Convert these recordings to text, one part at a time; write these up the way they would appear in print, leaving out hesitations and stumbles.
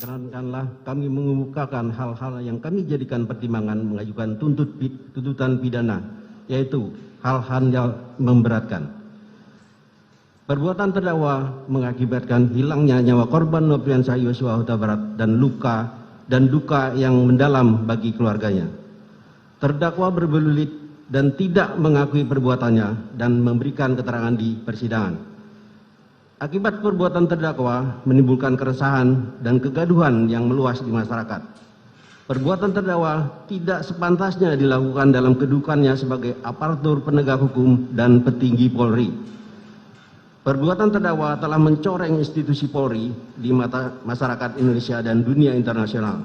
Kerankanlah kami mengemukakan hal-hal yang kami jadikan pertimbangan mengajukan tuntutan pidana, yaitu hal-hal yang memberatkan. Perbuatan terdakwa mengakibatkan hilangnya nyawa korban Nofriansah Yosua Huta Barat dan duka yang mendalam bagi keluarganya. Terdakwa berbelit dan tidak mengakui perbuatannya dan memberikan keterangan di persidangan. Akibat perbuatan terdakwa menimbulkan keresahan dan kegaduhan yang meluas di masyarakat. Perbuatan terdakwa tidak sepantasnya dilakukan dalam kedudukannya sebagai aparatur penegak hukum dan petinggi Polri. Perbuatan terdakwa telah mencoreng institusi Polri di mata masyarakat Indonesia dan dunia internasional.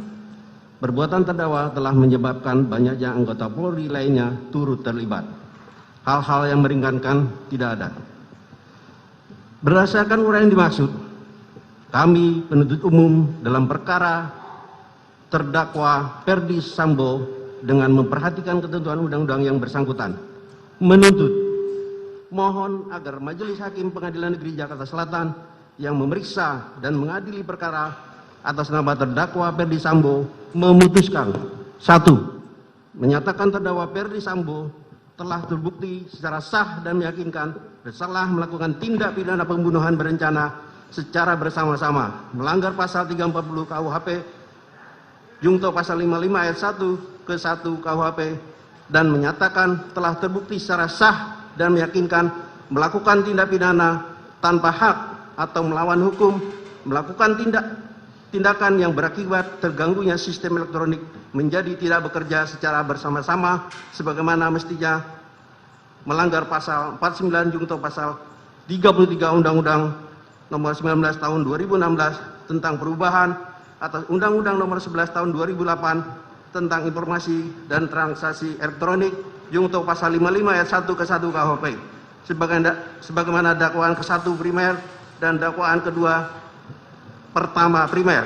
Perbuatan terdakwa telah menyebabkan banyaknya anggota Polri lainnya turut terlibat. Hal-hal yang meringankan tidak ada. Berdasarkan uraian yang dimaksud, kami penuntut umum dalam perkara terdakwa Ferdy Sambo dengan memperhatikan ketentuan undang-undang yang bersangkutan menuntut mohon agar Majelis Hakim Pengadilan Negeri Jakarta Selatan yang memeriksa dan mengadili perkara atas nama terdakwa Ferdy Sambo memutuskan: 1. Menyatakan terdakwa Ferdy Sambo telah terbukti secara sah dan meyakinkan bersalah melakukan tindak pidana pembunuhan berencana secara bersama-sama melanggar pasal 340 KUHP Jungto pasal 55 ayat 1 ke 1 KUHP, dan menyatakan telah terbukti secara sah dan meyakinkan melakukan tindak pidana tanpa hak atau melawan hukum, melakukan tindakan yang berakibat terganggunya sistem elektronik menjadi tidak bekerja secara bersama-sama sebagaimana mestinya, melanggar pasal 49 Jungto pasal 33 Undang-Undang nomor 19 tahun 2016 tentang perubahan atas Undang-Undang nomor 11 tahun 2008 tentang informasi dan transaksi elektronik Jungto pasal 55 ayat 1 ke 1 KUHP sebagaimana dakwaan ke-1 primer dan dakwaan kedua pertama primer.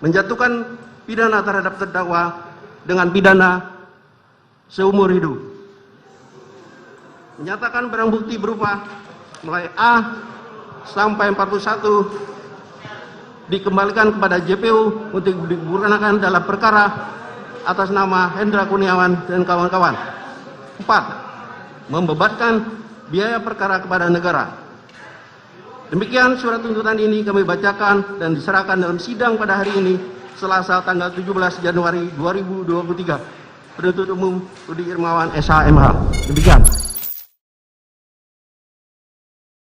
Menjatuhkan pidana terhadap terdakwa dengan pidana seumur hidup. Menyatakan barang bukti berupa mulai A sampai 41 dikembalikan kepada JPU untuk digunakan dalam perkara atas nama Hendra Kurniawan dan kawan-kawan. 4. Membebankan biaya perkara kepada negara. Demikian surat tuntutan ini kami bacakan dan diserahkan dalam sidang pada hari ini, Selasa tanggal 17 Januari 2023. Penuntut umum Rudi Irmawan, SH, MH. Demikian.